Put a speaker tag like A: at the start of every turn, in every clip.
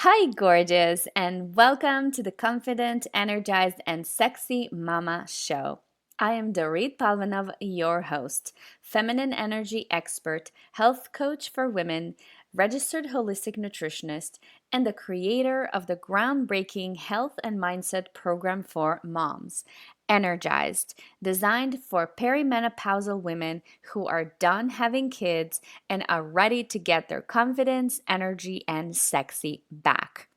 A: Hi, gorgeous, and welcome to the Confident, Energized, and Sexy Mama Show. I am Dorit Palvanov, your host, feminine energy expert, health coach for women, registered holistic nutritionist, and the creator of the groundbreaking health and mindset program for moms, Energized, designed for perimenopausal women who are done having kids and are ready to get their confidence, energy, and sexy back.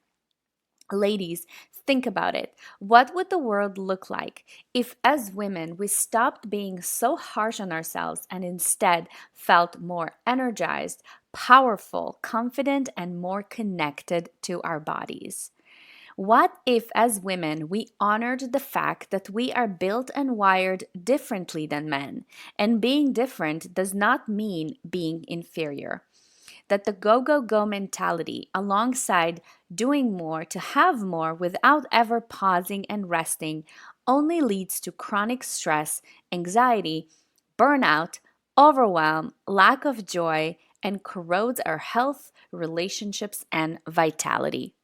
A: Ladies, think about it. What would the world look like if, as women, we stopped being so harsh on ourselves and instead felt more energized, powerful, confident, and more connected to our bodies? What if, as women, we honored the fact that we are built and wired differently than men, and being different does not mean being inferior? That the go, go, go mentality, alongside doing more to have more without ever pausing and resting, only leads to chronic stress, anxiety, burnout, overwhelm, lack of joy, and corrodes our health, relationships, and vitality.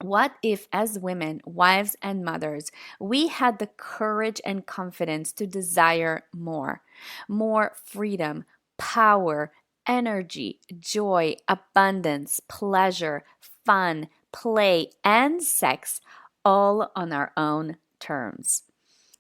A: What if, as women, wives, and mothers, we had the courage and confidence to desire more? More freedom, power, energy, joy, abundance, pleasure, fun, play, and sex, all on our own terms.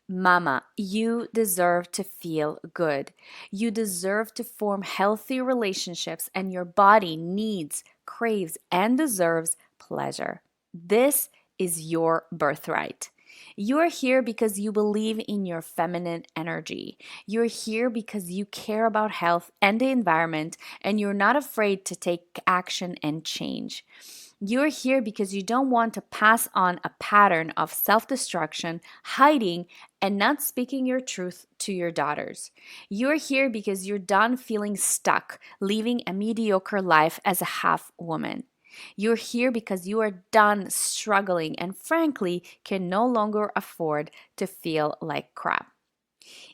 A: Mama, you deserve to feel good. You deserve to form healthy relationships, and your body needs, craves, and deserves pleasure. This is your birthright. You're here because you believe in your feminine energy. You're here because you care about health and the environment, and you're not afraid to take action and change. You're here because you don't want to pass on a pattern of self destruction, hiding, and not speaking your truth to your daughters. You're here because you're done feeling stuck, living a mediocre life as a half woman. You're here because you are done struggling and, frankly, can no longer afford to feel like crap.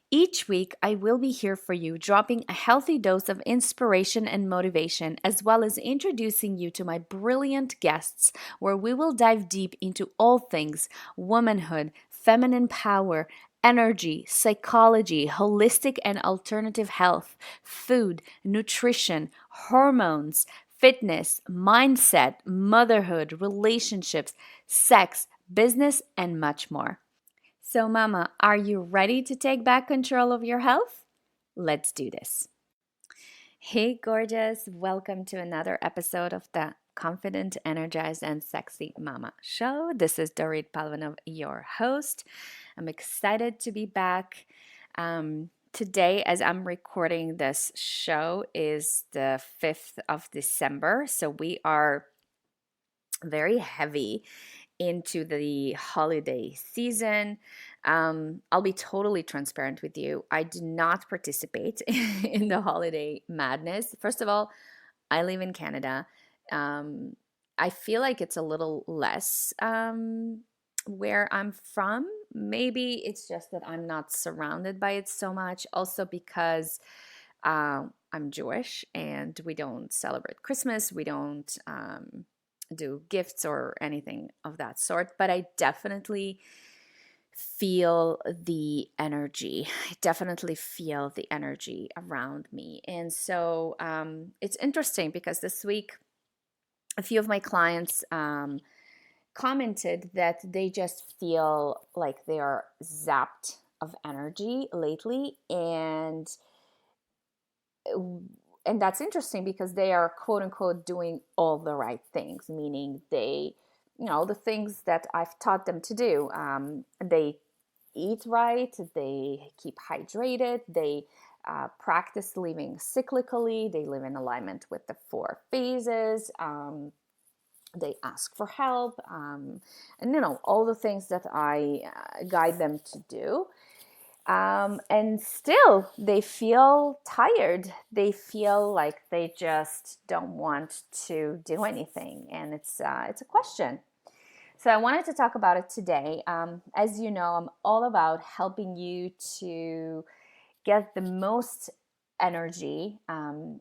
A: Each week, I will be here for you, dropping a healthy dose of inspiration and motivation, as well as introducing you to my brilliant guests, where we will dive deep into all things womanhood, feminine power, energy, psychology, holistic and alternative health, food, nutrition, hormones, fitness, mindset, motherhood, relationships, sex, business, and much more. So, Mama, are you ready to take back control of your health? Let's do this. Hey, gorgeous. Welcome to another episode of the Confident, Energized, and Sexy Mama Show. This is Dorit Palvanov, your host. I'm excited to be back. Today, as I'm recording this show, is the 5th of December. So we are very heavy into the holiday season. I'll be totally transparent with you. I do not participate in the holiday madness. First of all, I live in Canada. Um, I feel like it's a little less where I'm from. Maybe it's just that I'm not surrounded by it so much. Also, because I'm Jewish and we don't celebrate Christmas. We don't do gifts or anything of that sort. But I definitely feel the energy. I definitely feel the energy around me. And so it's interesting because this week, a few of my clients commented that they just feel like they are zapped of energy lately. And that's interesting because they are quote unquote doing all the right things, meaning they, the things that I've taught them to do. They eat right, they keep hydrated, they practice living cyclically, they live in alignment with the four phases. They ask for help, and all the things that I guide them to do. And still, they feel tired. They feel like they just don't want to do anything, and it's a question. So I wanted to talk about it today. As you know, I'm all about helping you to get the most energy,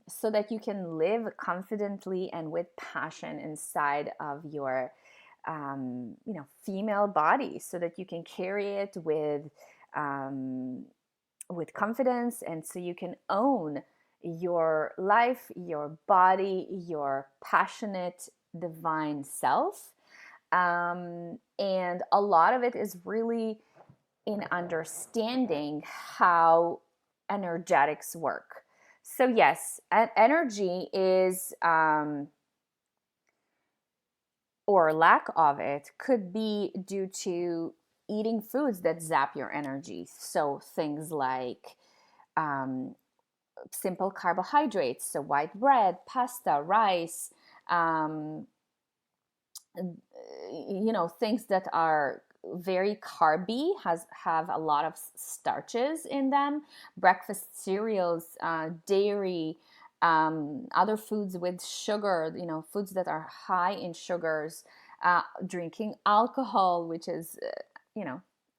A: so that you can live confidently and with passion inside of your female body, so that you can carry it um, with confidence, and so you can own your life, your body, your passionate divine self. And a lot of it is really in understanding how energetics work. So yes, energy is, or lack of it, could be due to eating foods that zap your energy. So things like um, simple carbohydrates, so white bread, pasta, rice, um, things that are very carby, have a lot of starches in them. Breakfast cereals, dairy, other foods with sugar, foods that are high in sugars, drinking alcohol, which is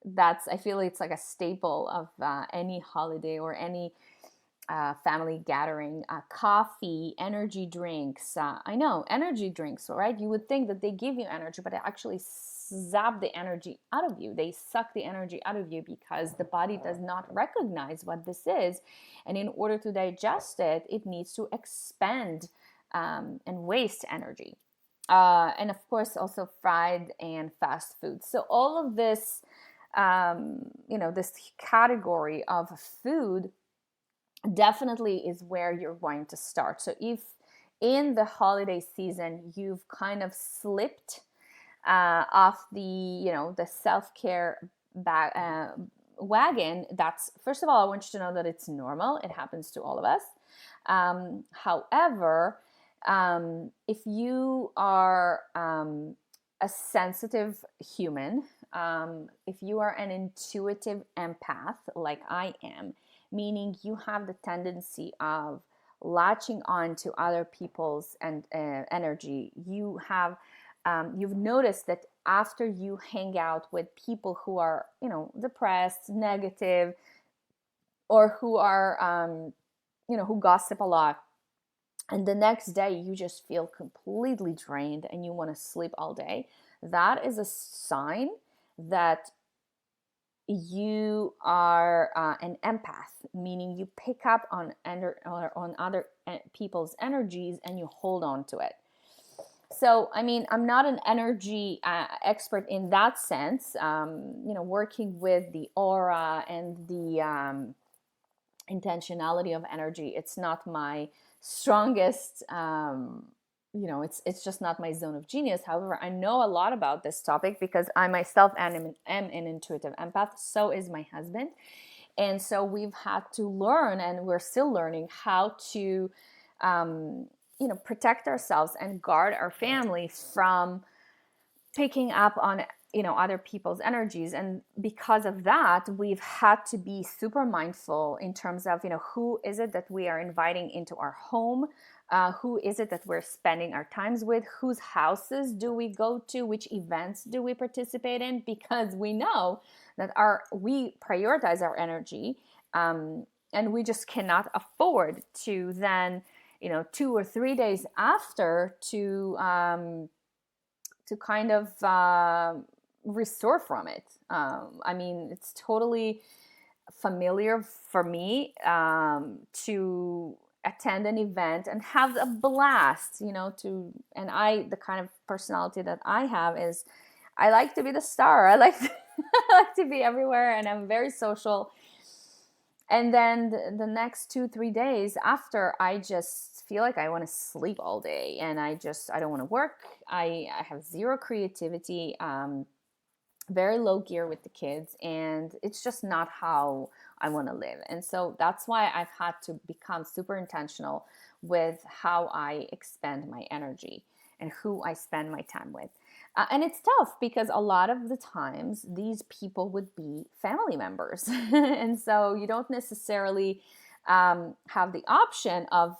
A: that's, I feel it's like a staple of any holiday or any family gathering. Coffee, energy drinks. I know, energy drinks, right? You would think that they give you energy, but they actually zap the energy out of you. They suck the energy out of you because the body does not recognize what this is. And in order to digest it, it needs to expend and waste energy. And of course, also fried and fast food. So all of this, this category of food definitely is where you're going to start. So if in the holiday season you've kind of slipped off the self-care wagon, that's, first of all, I want you to know that it's normal. It happens to all of us. However, if you are a sensitive human, if you are an intuitive empath like I am, meaning you have the tendency of latching on to other people's energy, you've noticed that after you hang out with people who are depressed, negative, or who are who gossip a lot, and the next day you just feel completely drained and you want to sleep all day, that is a sign that you are an empath, meaning you pick up on other people's energies and you hold on to it. So, I mean, I'm not an energy expert in that sense. Working with the aura and the intentionality of energy, it's not my strongest. It's just not my zone of genius. However, I know a lot about this topic because I myself am an intuitive empath. So is my husband. And so we've had to learn, and we're still learning, how to protect ourselves and guard our family from picking up on other people's energies. And because of that, we've had to be super mindful in terms of who is it that we are inviting into our home, who is it that we're spending our times with, whose houses do we go to, which events do we participate in, because we know that we prioritize our energy, and we just cannot afford to then 2 or 3 days after to kind of restore from it. I mean, it's totally familiar for me to attend an event and have a blast, and the kind of personality that I have is I like to be the star. I like to be everywhere, and I'm very social. And then the next 2-3 days after, I just feel like I want to sleep all day, and I don't want to work. I have zero creativity, very low gear with the kids, and it's just not how I want to live. And so that's why I've had to become super intentional with how I expend my energy and who I spend my time with. And it's tough because a lot of the times these people would be family members. And so you don't necessarily have the option of,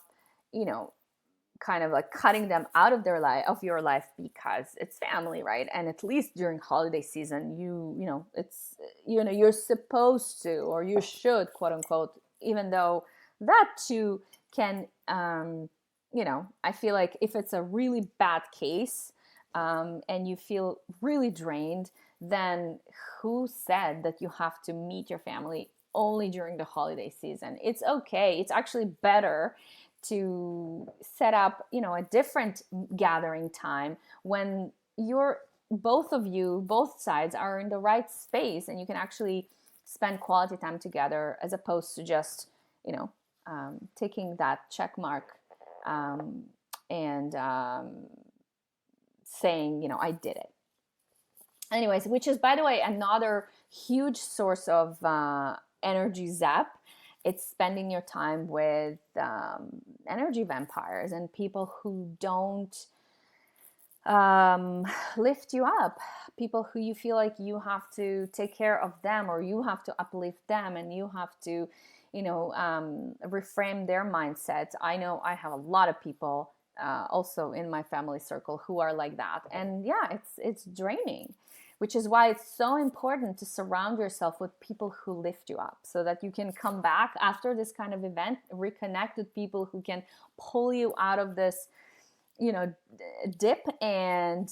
A: kind of like cutting them out of your life because it's family, right? And at least during holiday season, it's you're supposed to, or you should, quote unquote, even though that too can, I feel like if it's a really bad case, and you feel really drained, then who said that you have to meet your family only during the holiday season? It's okay. It's actually better to set up, a different gathering time when you're both of you, both sides are in the right space and you can actually spend quality time together, as opposed to just, taking that check mark, um, and saying, I did it. Anyways, which is, by the way, another huge source of energy zap. It's spending your time with energy vampires and people who don't lift you up, people who you feel like you have to take care of them, or you have to uplift them, and you have to, reframe their mindsets. I know I have a lot of people also in my family circle who are like that, and yeah, it's draining, which is why it's so important to surround yourself with people who lift you up, so that you can come back after this kind of event, reconnect with people who can pull you out of this, dip, and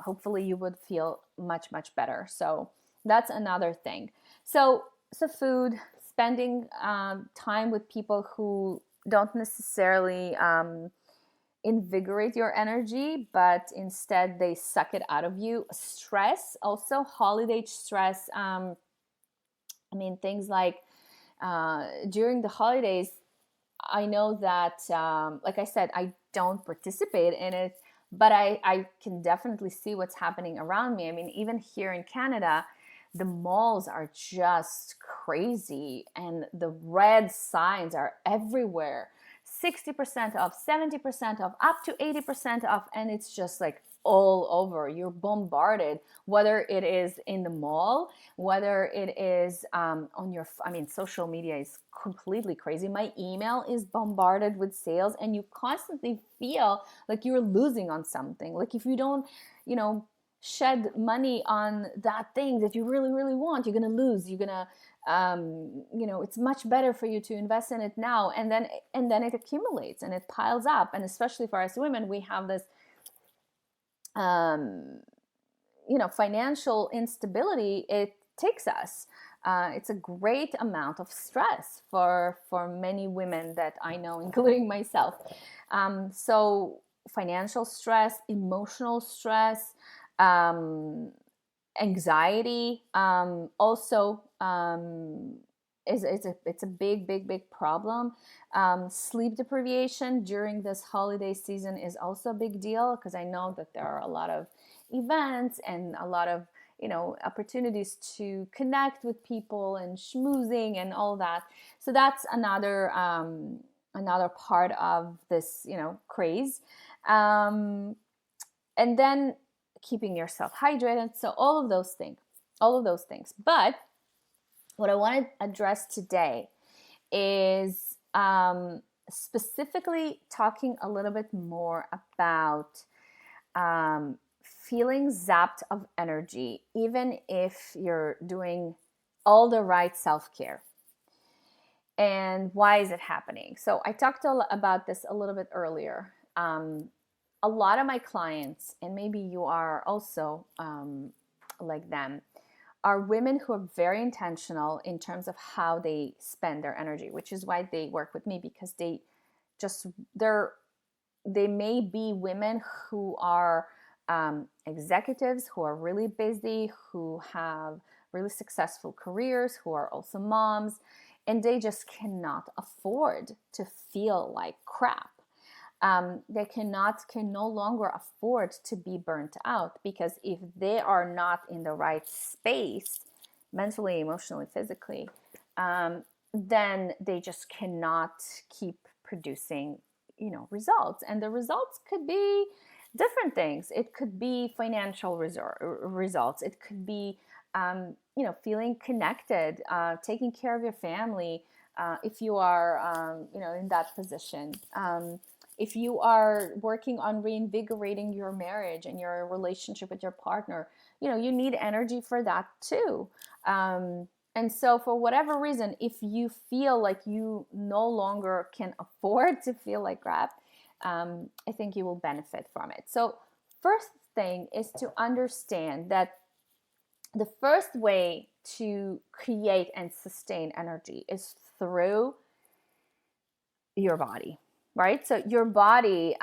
A: hopefully you would feel much, much better. So that's another thing. So food, spending time with people who don't necessarily invigorate your energy, but instead they suck it out of you. Stress, also holiday stress. Things like during the holidays, I know that, like I said, I don't participate in it, but I can definitely see what's happening around me. Even here in Canada, the malls are just crazy and the red signs are everywhere. 60% off, 70% off, up to 80% off. And it's just like all over. You're bombarded, whether it is in the mall, whether it is on your, social media is completely crazy. My email is bombarded with sales, and you constantly feel like you're losing on something. Like if you don't, shed money on that thing that you really, really want, you're going to lose. You're going to, it's much better for you to invest in it now. And then it accumulates and it piles up. And especially for us women, we have this, financial instability. It takes us. It's a great amount of stress for many women that I know, including myself. So financial stress, emotional stress, anxiety, also it's a big problem. Sleep deprivation during this holiday season is also a big deal, because I know that there are a lot of events and a lot of opportunities to connect with people and schmoozing and all that. So that's another part of this craze. And then keeping yourself hydrated. So all of those things. But what I want to address today is specifically talking a little bit more about feeling zapped of energy, even if you're doing all the right self-care. And why is it happening? So I talked about this a little bit earlier. A lot of my clients, and maybe you are also like them, are women who are very intentional in terms of how they spend their energy, which is why they work with me, because they may be women who are executives, who are really busy, who have really successful careers, who are also moms, and they just cannot afford to feel like crap. They can no longer afford to be burnt out, because if they are not in the right space, mentally, emotionally, physically, then they just cannot keep producing, results. And the results could be different things. It could be financial results. It could be, feeling connected, taking care of your family, if you are, in that position. If you are working on reinvigorating your marriage and your relationship with your partner, you need energy for that too. And so, for whatever reason, if you feel like you no longer can afford to feel like crap, I think you will benefit from it. So, first thing is to understand that the first way to create and sustain energy is through your body, right? So, your body,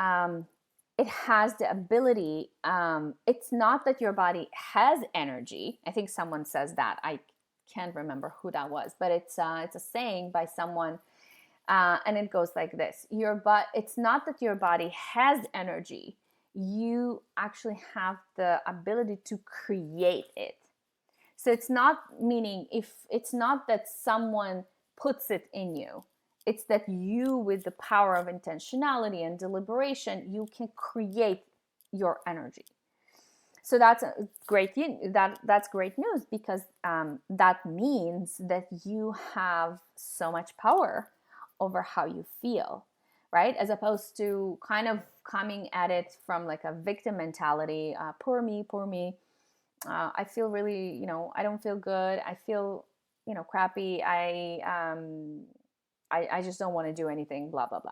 A: it has the ability, it's not that your body has energy. I think someone says that. I can't remember who that was, but it's a saying by someone, and it goes like this: it's not that your body has energy, you actually have the ability to create it. So it's not, meaning, if it's not that someone puts it in you, it's that you, with the power of intentionality and deliberation, you can create your energy. So that's that's great news, because that means that you have so much power over how you feel, right? As opposed to kind of coming at it from like a victim mentality, poor me, poor me. I feel really, I don't feel good. I feel, crappy. I just don't want to do anything, blah, blah, blah.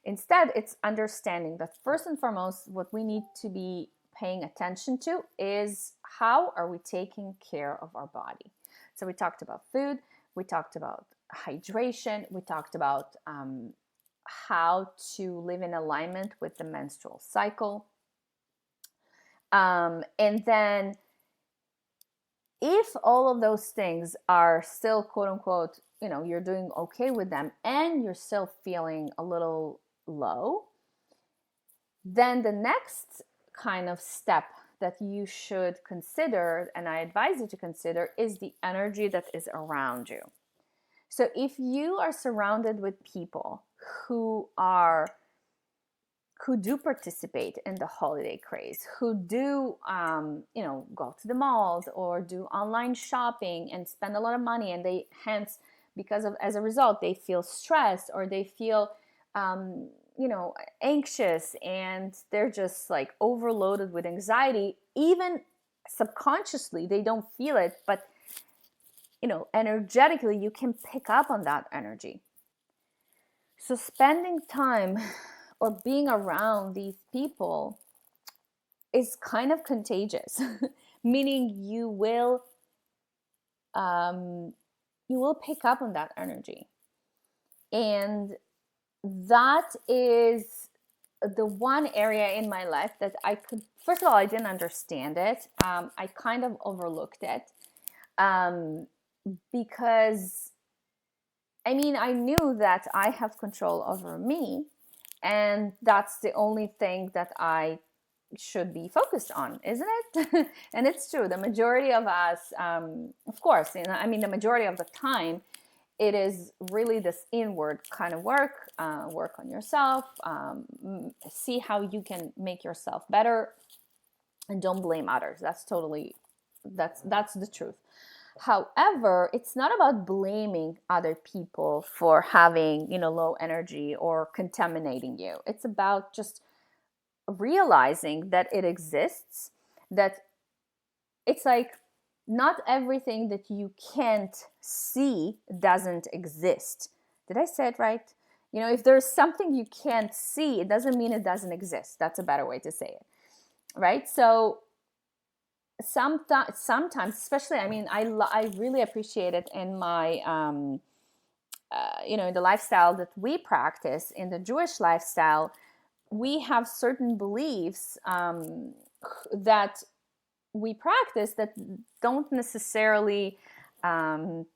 A: Instead, it's understanding that first and foremost, what we need to be paying attention to is, how are we taking care of our body? So we talked about food, we talked about hydration, we talked about how to live in alignment with the menstrual cycle. And then, if all of those things are still, quote unquote, you're doing okay with them, and you're still feeling a little low, then the next kind of step that you should consider, and I advise you to consider, is the energy that is around you. So if you are surrounded with people who do participate in the holiday craze, who do, go to the malls or do online shopping and spend a lot of money, and they hence, as a result, they feel stressed, or they feel, anxious, and they're just like overloaded with anxiety, even subconsciously, they don't feel it, but, energetically, you can pick up on that energy. So spending time or being around these people is kind of contagious, meaning you will pick up on that energy. And that is the one area in my life that first of all, I didn't understand it. I kind of overlooked it, because I knew that I have control over me, and that's the only thing that I should be focused on, isn't it? And it's true. The majority of us, of course, the majority of the time, it is really this inward kind of work. Work on yourself. See how you can make yourself better, and don't blame others. That's the truth. However, it's not about blaming other people for having, low energy or contaminating you. It's about just realizing that it exists, that it's like, not everything that you can't see doesn't exist. Did I say it right? If there's something you can't see, it doesn't mean it doesn't exist. That's a better way to say it, right? So sometimes, especially, I really appreciate it in my, in the lifestyle that we practice, in the Jewish lifestyle. We have certain beliefs that we practice that don't necessarily, you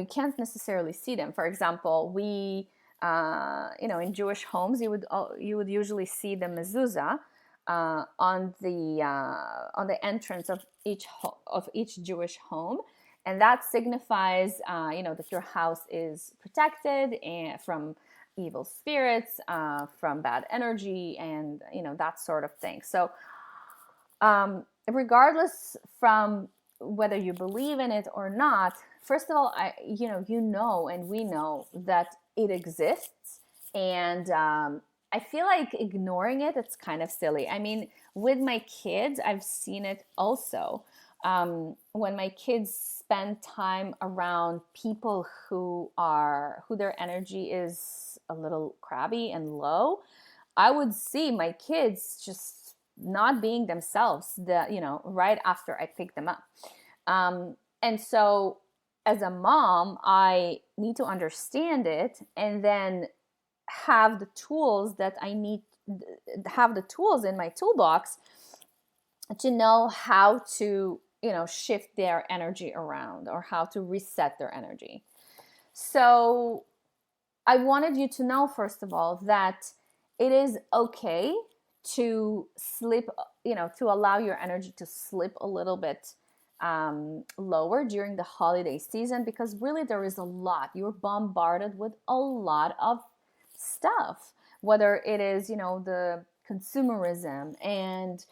A: can't necessarily see them. For example, we, in Jewish homes, you would usually see the mezuzah on the entrance of each Jewish home, and that signifies, that your house is protected and from evil spirits, from bad energy, and that sort of thing. So, regardless from whether you believe in it or not, first of all, and we know that it exists, and I feel like ignoring it, it's kind of silly. With my kids, I've seen it also. When my kids spend time around people who their energy is a little crabby and low, I would see my kids just not being themselves, right after I pick them up. And so as a mom, I need to understand it and then have the tools that I need, have the tools in my toolbox to know how to, shift their energy around or how to reset their energy. So I wanted you to know, first of all, that it is okay to slip, to allow your energy to slip a little bit lower during the holiday season, because really there is a lot. You're bombarded with a lot of stuff, whether it is, the consumerism and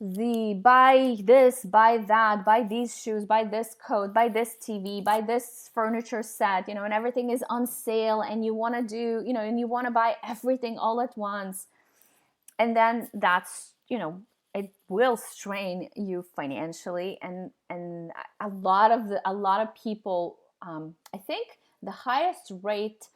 A: the buy this, buy that, buy these shoes, buy this coat, buy this TV, buy this furniture set, and everything is on sale, and you want to do, and you want to buy everything all at once. And then that's, it will strain you financially. And a lot of people, I think the highest rate.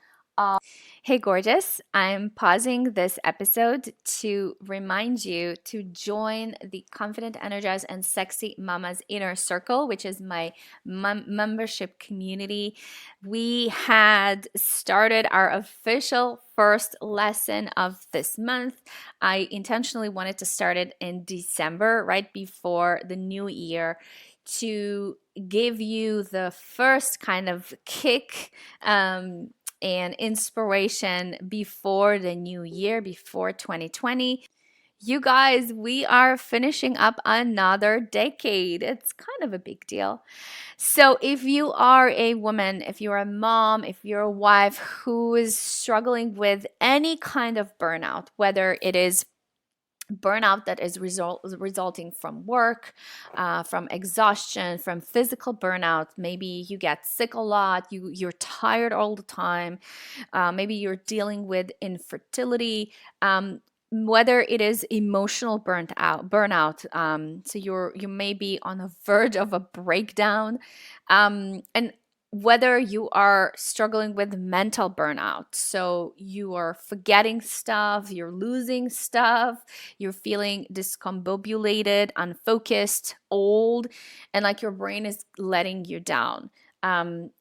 A: Hey, gorgeous. I'm pausing this episode to remind you to join the Confident, Energized, and Sexy Mamas Inner Circle, which is my membership community. We had started our official first lesson of this month. I intentionally wanted to start it in December, right before the new year, to give you the first kind of kick and inspiration before the new year, before 2020. You guys, we are finishing up another decade. It's kind of a big deal. So, if you are a woman, if you're a mom, if you're a wife who is struggling with any kind of burnout, whether it is burnout that is resulting from work, from exhaustion, from physical burnout. Maybe you get sick a lot, you're tired all the time, maybe you're dealing with infertility, whether it is emotional burnout, so you may be on the verge of a breakdown, and whether you are struggling with mental burnout, so you are forgetting stuff, you're losing stuff, you're feeling discombobulated, unfocused, old, and like your brain is letting you down.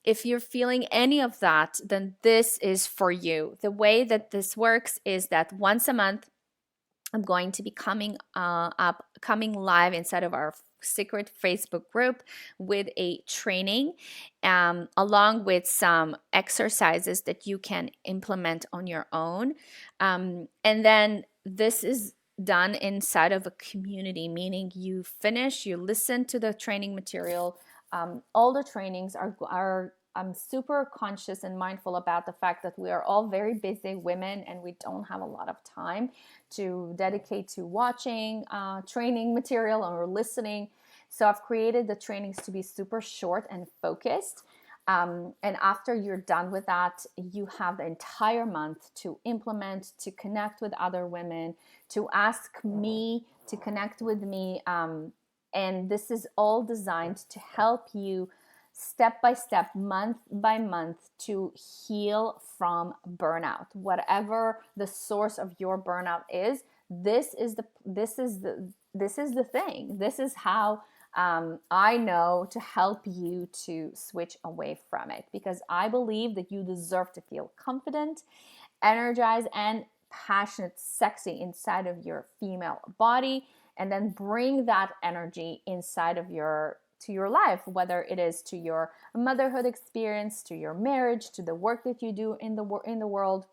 A: If you're feeling any of that, then this is for you. The way that this works is that once a month, I'm going to be coming live inside of our secret Facebook group with a training, along with some exercises that you can implement on your own. And then this is done inside of a community, meaning you listen to the training material. All the trainings are I'm super conscious and mindful about the fact that we are all very busy women and we don't have a lot of time to dedicate to watching training material or listening. So I've created the trainings to be super short and focused. And after you're done with that, you have the entire month to implement, to connect with other women, to ask me to connect with me. And this is all designed to help you step by step, month by month, to heal from burnout. Whatever the source of your burnout is, this is the thing. This is how I know to help you to switch away from it, because I believe that you deserve to feel confident, energized, and passionate, sexy inside of your female body, and then bring that energy inside of to your life, whether it is to your motherhood experience, to your marriage, to the work that you do in the world,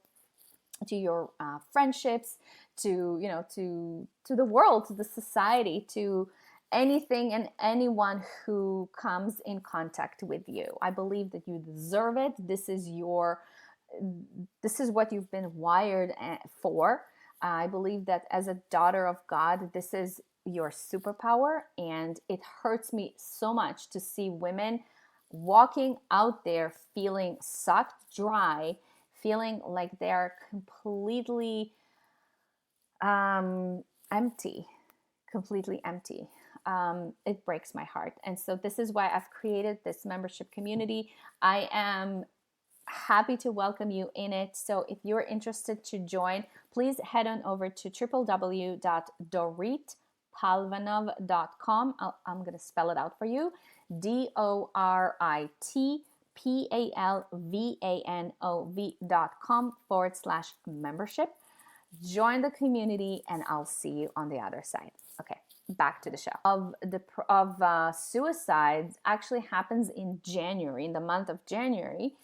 A: to your friendships, to the world, to the society, to anything and anyone who comes in contact with you. I believe that you deserve it. This is what you've been wired for. I believe that as a daughter of God, this is your superpower, and it hurts me so much to see women walking out there feeling sucked dry, feeling like they're completely empty, completely empty. it breaks my heart. And so this is why I've created this membership community. I am happy to welcome you in it. So if you're interested to join, please head on over to www.doritpalvanov.com. I'm going to spell it out for you. DORITPALVANOV.com/membership. Join the community and I'll see you on the other side. Okay, back to the show. Suicides actually happens in January, in the month of January.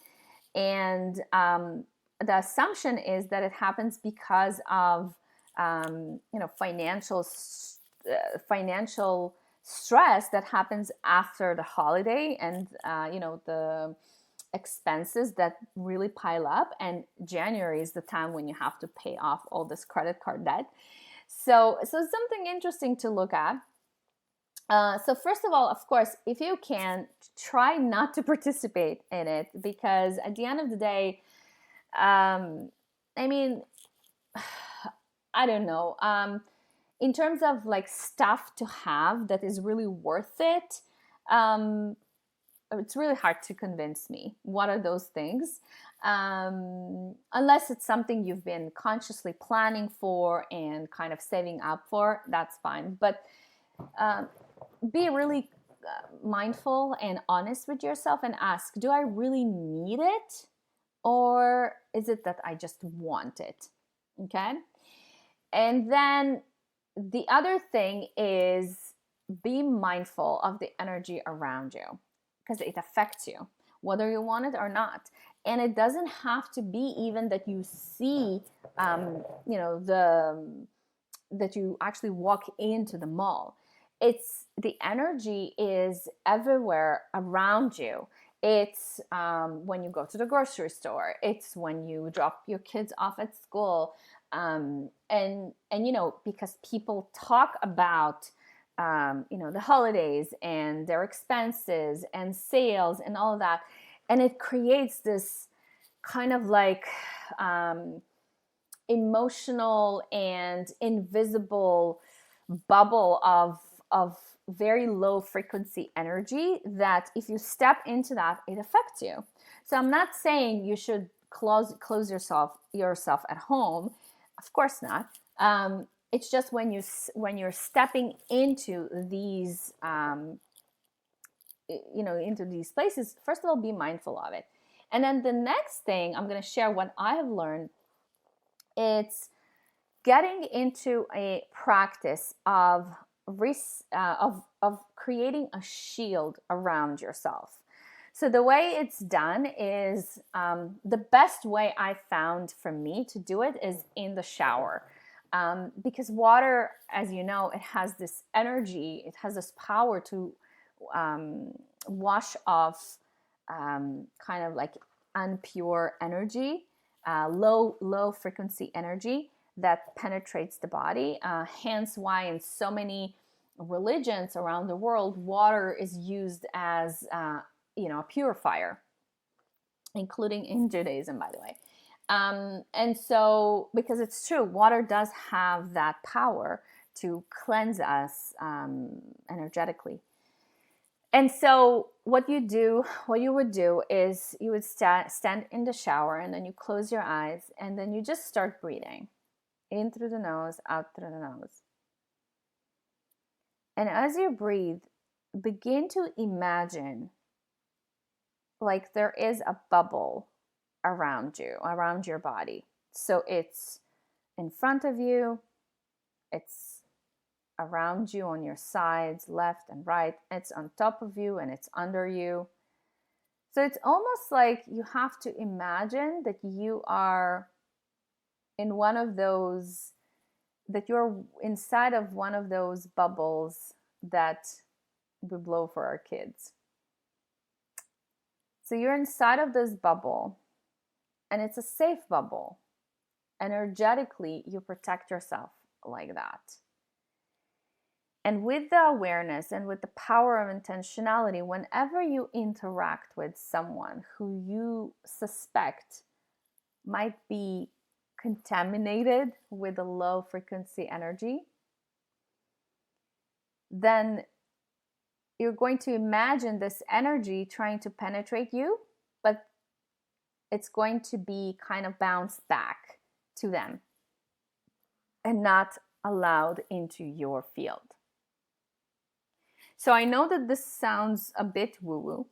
A: And the assumption is that it happens because of financial stress that happens after the holiday, and the expenses that really pile up. And January is the time when you have to pay off all this credit card debt. So something interesting to look at. So first of all, of course, if you can, try not to participate in it, because at the end of the day, I mean, I don't know. In terms of like stuff to have that is really worth it, it's really hard to convince me. What are those things? Unless it's something you've been consciously planning for and kind of saving up for, that's fine. But be really mindful and honest with yourself and ask, do I really need it? Or is it that I just want it? Okay. And then the other thing is be mindful of the energy around you, because it affects you, whether you want it or not. And it doesn't have to be even that you see, that you actually walk into the mall. It's the energy is everywhere around you. It's when you go to the grocery store. It's when you drop your kids off at school. And because people talk about the holidays and their expenses and sales and all of that, and it creates this kind of like emotional and invisible bubble of very low frequency energy that if you step into that, it affects you. So I'm not saying you should close yourself at home. Of course not. It's just when you're stepping into these into these places, first of all, be mindful of it. And then the next thing I'm going to share what I have learned, it's getting into a practice of creating a shield around yourself. So the way it's done is the best way I found for me to do it is in the shower. Because water, as you know, it has this energy, it has this power to wash off kind of like unpure energy, low frequency energy that penetrates the body. Hence why in so many religions around the world, water is used as a purifier, including in Judaism, by the way. And so, because it's true, water does have that power to cleanse us energetically. And so what you would do is you would stand in the shower, and then you close your eyes, and then you just start breathing in through the nose, out through the nose. And as you breathe, begin to imagine like there is a bubble around you, around your body. So it's in front of you, it's around you on your sides, left and right, it's on top of you, and it's under you. So it's almost like you have to imagine that you are in one of those, that you're inside of one of those bubbles that we blow for our kids. So you're inside of this bubble, and it's a safe bubble. Energetically, you protect yourself like that. And with the awareness and with the power of intentionality, whenever you interact with someone who you suspect might be contaminated with a low frequency energy, then you're going to imagine this energy trying to penetrate you, but it's going to be kind of bounced back to them and not allowed into your field. So I know that this sounds a bit woo-woo,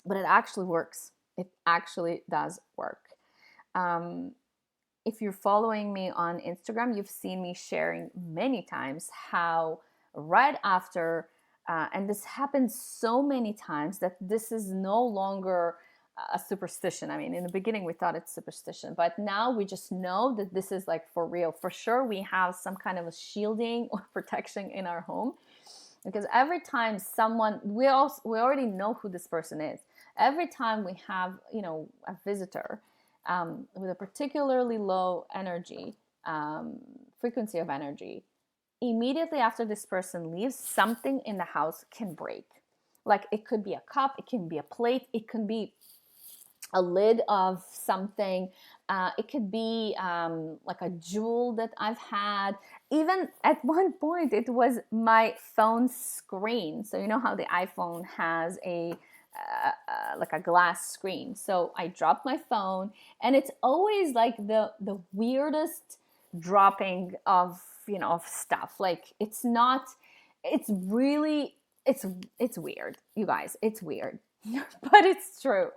A: but it actually works. It actually does work. If you're following me on Instagram, you've seen me sharing many times how right after, and this happens so many times that this is no longer a superstition. I mean, in the beginning we thought it's superstition, but now we just know that this is like for real. For sure, we have some kind of a shielding or protection in our home, because every time someone, we already know who this person is. Every time we have, a visitor with a particularly low energy, frequency of energy, immediately after this person leaves, something in the house can break. Like it could be a cup, it can be a plate, it can be a lid of something. It could be like a jewel that I've had. Even at one point, it was my phone screen. So you know how the iPhone has like a glass screen. So I dropped my phone, and it's always like the weirdest dropping of of stuff. Like it's not. It's really it's weird, you guys. It's weird, but it's true.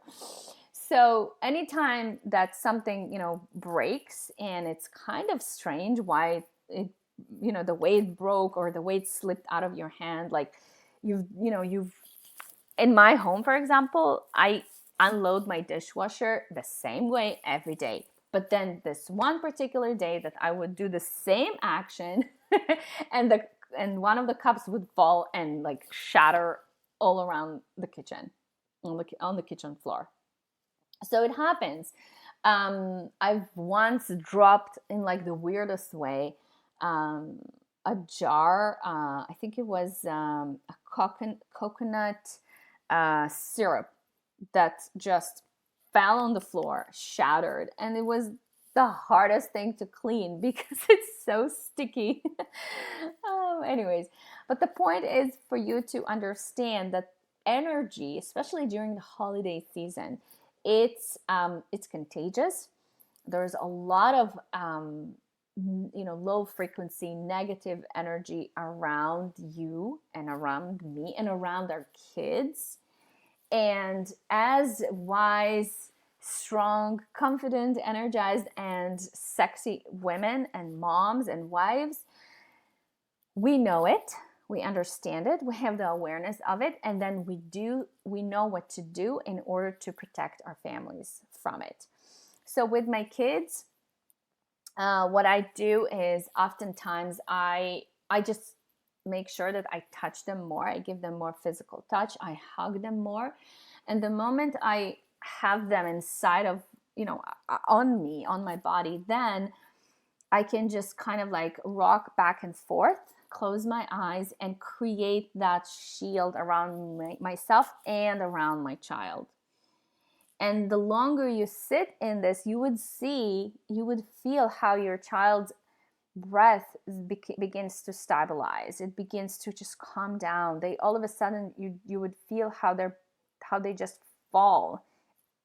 A: So anytime that something breaks, and it's kind of strange why it the way it broke or the way it slipped out of your hand, like you've in my home, for example, I unload my dishwasher the same way every day. But then this one particular day that I would do the same action and one of the cups would fall and like shatter all around the kitchen, on the kitchen floor. So it happens. I've once dropped in like the weirdest way um, a jar. I think it was a coconut syrup that just fell on the floor, shattered, and it was the hardest thing to clean because it's so sticky. Anyways, but the point is for you to understand that energy, especially during the holiday season, it's contagious. There's a lot of low frequency negative energy around you and around me and around our kids. And as wise, strong, confident, energized, and sexy women and moms and wives, we know it, we understand it, we have the awareness of it, and then we know what to do in order to protect our families from it. So with my kids, what I do is oftentimes I just make sure that I touch them more. I give them more physical touch. I hug them more. And the moment I have them inside of, on me, on my body, then I can just kind of like rock back and forth, close my eyes, and create that shield around myself and around my child. And the longer you sit in this, you would feel how your child's breath begins to stabilize. It begins to just calm down. They all of a sudden you would feel how they just fall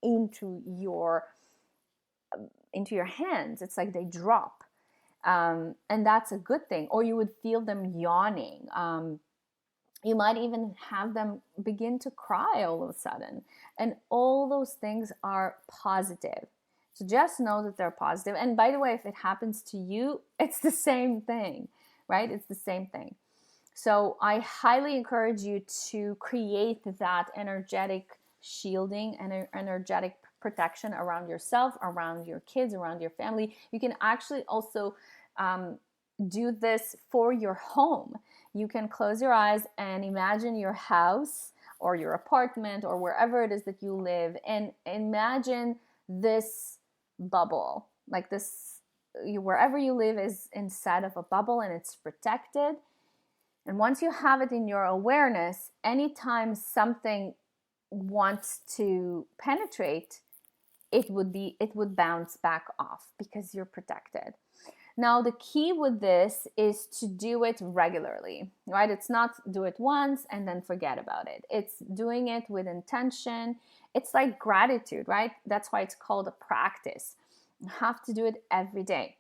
A: into your hands. It's like they drop, and that's a good thing. Or you would feel them yawning. You might even have them begin to cry all of a sudden, and all those things are positive. So just know that they're positive. And by the way, if it happens to you, it's the same thing, right? It's the same thing. So I highly encourage you to create that energetic shielding and energetic protection around yourself, around your kids, around your family. You can actually also do this for your home. You can close your eyes and imagine your house or your apartment or wherever it is that you live, and imagine this bubble, like this, wherever you live is inside of a bubble and it's protected. And once you have it in your awareness, anytime something wants to penetrate, it would bounce back off because you're protected. Now, the key with this is to do it regularly, right? It's not do it once and then forget about it. It's doing it with intention. It's like gratitude, right? That's why it's called a practice. You have to do it every day.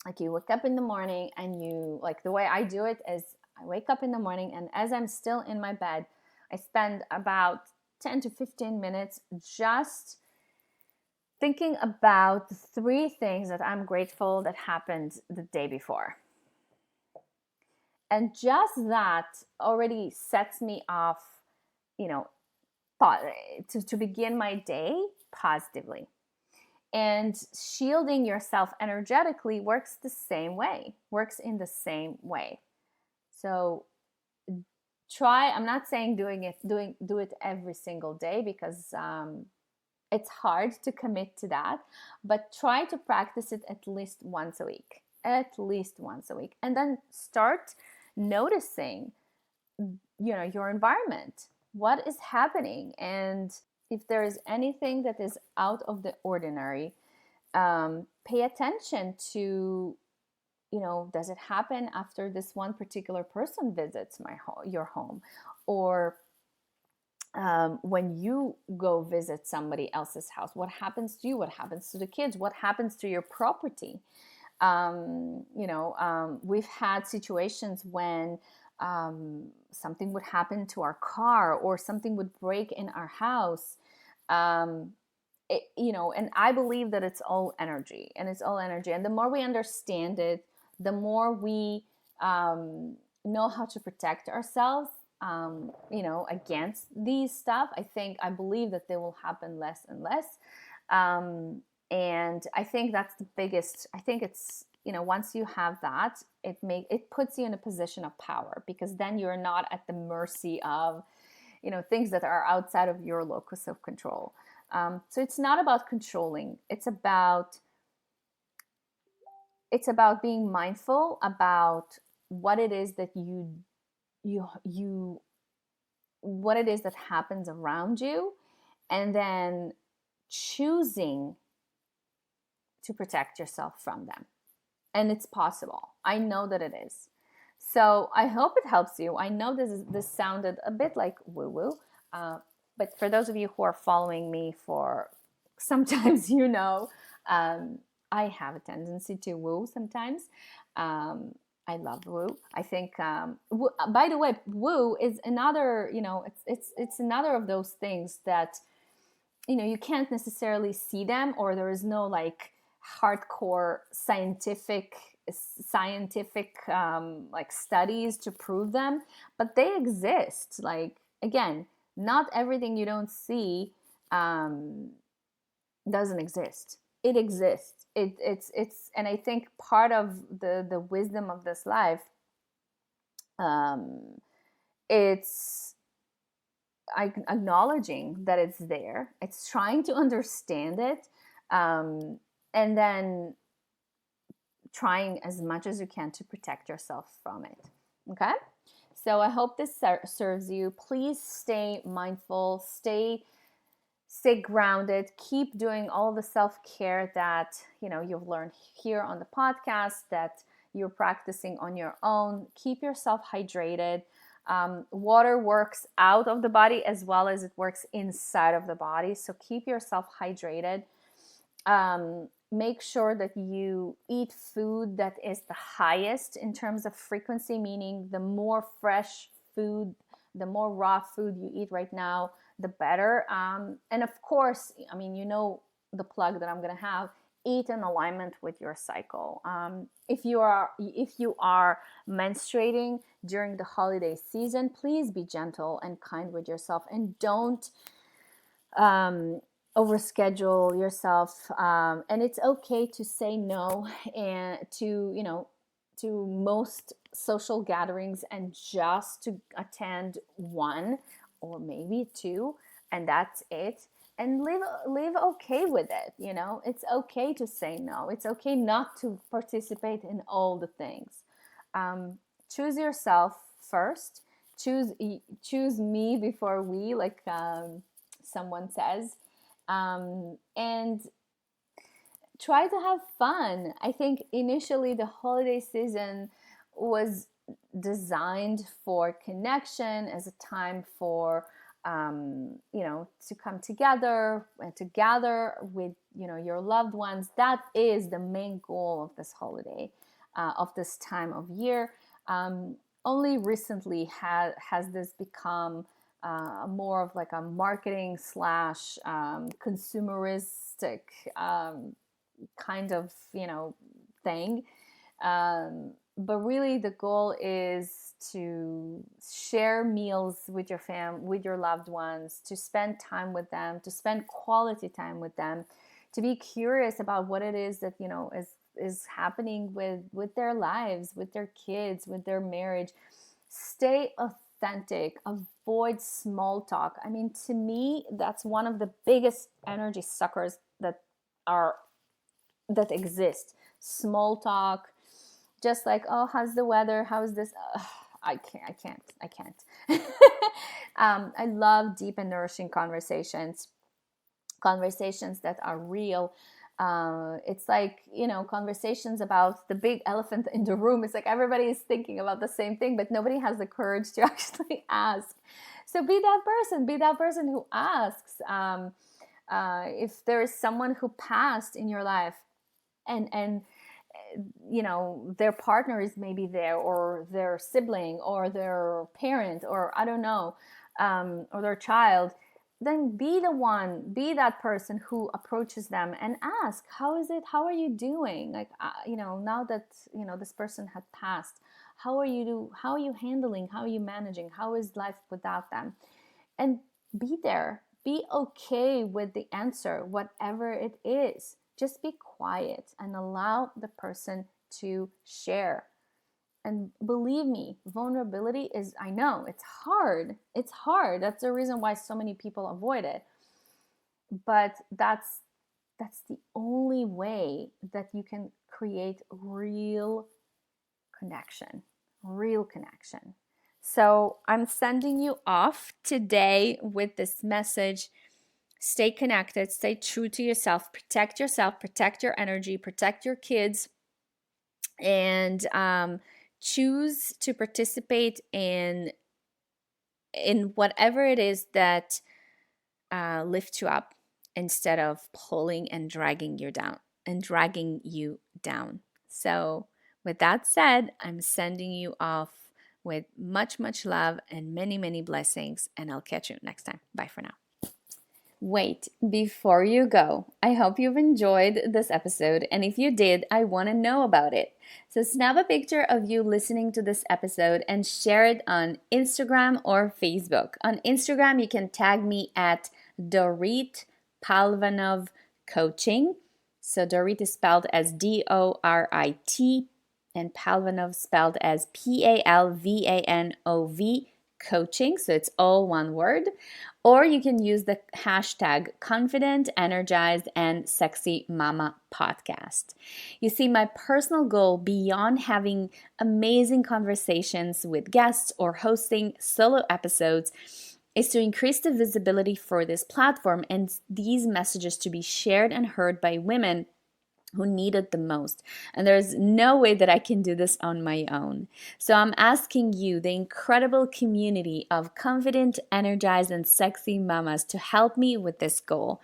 A: Like you wake up in the morning and like the way I do it is I wake up in the morning, and as I'm still in my bed, I spend about 10 to 15 minutes just thinking about the 3 things that I'm grateful that happened the day before. And just that already sets me off, you know, to begin my day positively. And shielding yourself energetically works in the same way. So I'm not saying do it every single day, because it's hard to commit to that, but try to practice it at least once a week, and then start noticing, your environment, what is happening, and if there is anything that is out of the ordinary, pay attention to, does it happen after this one particular person visits your home, or when you go visit somebody else's house, what happens to you, what happens to the kids, what happens to your property. We've had situations when something would happen to our car, or something would break in our house. And I believe that it's all energy, and the more we understand it, the more we know how to protect ourselves, against these stuff. I believe that they will happen less and less. And I think that's the biggest. I think it's, once you have that, it puts you in a position of power, because then you're not at the mercy of, things that are outside of your locus of control. So it's not about controlling. It's about being mindful about what it is that what it is that happens around you, and then choosing to protect yourself from them. And it's possible. I know that it is. So I hope it helps you. I know this sounded a bit like woo-woo, but for those of you who are following me for sometimes, I have a tendency to woo sometimes. I love woo. I think, by the way, woo is another, it's another of those things that, you can't necessarily see them, or there is no like hardcore scientific like studies to prove them, but they exist. Like, again, not everything you don't see doesn't exist. It exists. It's and I think part of the wisdom of this life, it's acknowledging that it's there. It's trying to understand it, and then trying as much as you can to protect yourself from it. Okay? So I hope this serves you. Please stay mindful, stay grounded, keep doing all the self-care that you've learned here on the podcast, that you're practicing on your own. Keep yourself hydrated. Water works out of the body as well as it works inside of the body, so keep yourself hydrated. Make sure that you eat food that is the highest in terms of frequency, meaning the more fresh food, the more raw food you eat right now, the better. And of course, the plug that I'm going to have, eat in alignment with your cycle. If you are menstruating during the holiday season, please be gentle and kind with yourself, and don't overschedule yourself. And it's okay to say no, and to most social gatherings, and just to attend one or maybe two, and that's it. And live okay with it. It's okay to say no. It's okay not to participate in all the things. Choose yourself first. Choose me before we, like someone says, and try to have fun. I think initially the holiday season was designed for connection, as a time for to come together and to gather with your loved ones. That is the main goal of this holiday, of this time of year. Only recently has this become more of like a marketing slash consumeristic kind of thing. But really the goal is to share meals with with your loved ones, to spend time with them, to spend quality time with them, to be curious about what it is that is happening with their lives, with their kids, with their marriage. Stay authentic, avoid small talk. I mean, to me, that's one of the biggest energy suckers are that exist. Small talk, just like, oh, how's the weather, how's this. I can't. I love deep and nourishing conversations that are real. It's like conversations about the big elephant in the room. It's like everybody is thinking about the same thing, but nobody has the courage to actually ask. So be that person who asks. If there is someone who passed in your life, and their partner is maybe there, or their sibling, or their parent, or I don't know, or their child, then be that person who approaches them and ask, how is it, how are you doing, like now that this person had passed, how are you handling, how are you managing, how is life without them? And be there, be okay with the answer, whatever it is. Just be quiet and allow the person to share. And believe me, vulnerability is, I know, it's hard. It's hard. That's the reason why so many people avoid it. But that's the only way that you can create real connection. So I'm sending you off today with this message. Stay connected, stay true to yourself, protect your energy, protect your kids, and choose to participate in whatever it is that lifts you up, instead of pulling and dragging you down. So with that said, I'm sending you off with much, much love and many, many blessings, and I'll catch you next time. Bye for now. Wait, before you go, I hope you've enjoyed this episode, and if you did, I want to know about it. So snap a picture of you listening to this episode and share it on Instagram or Facebook. On Instagram, you can tag me at Dorit Palvanov Coaching. So Dorit is spelled as Dorit, and Palvanov spelled as Palvanov Coaching. So it's all one word. Or you can use the hashtag Confident, Energized, and Sexy Mama Podcast. You see, my personal goal beyond having amazing conversations with guests or hosting solo episodes is to increase the visibility for this platform and these messages to be shared and heard by women who need it the most. And there's no way that I can do this on my own. So I'm asking you, the incredible community of confident, energized, and sexy mamas, to help me with this goal.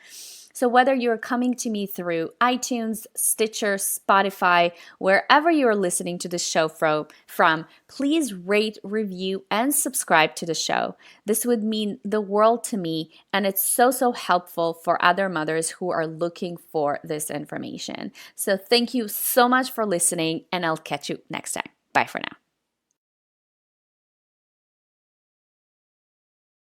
A: So whether you're coming to me through iTunes, Stitcher, Spotify, wherever you're listening to the show from, please rate, review, and subscribe to the show. This would mean the world to me, and it's so helpful for other mothers who are looking for this information. So thank you so much for listening, and I'll catch you next time. Bye for now.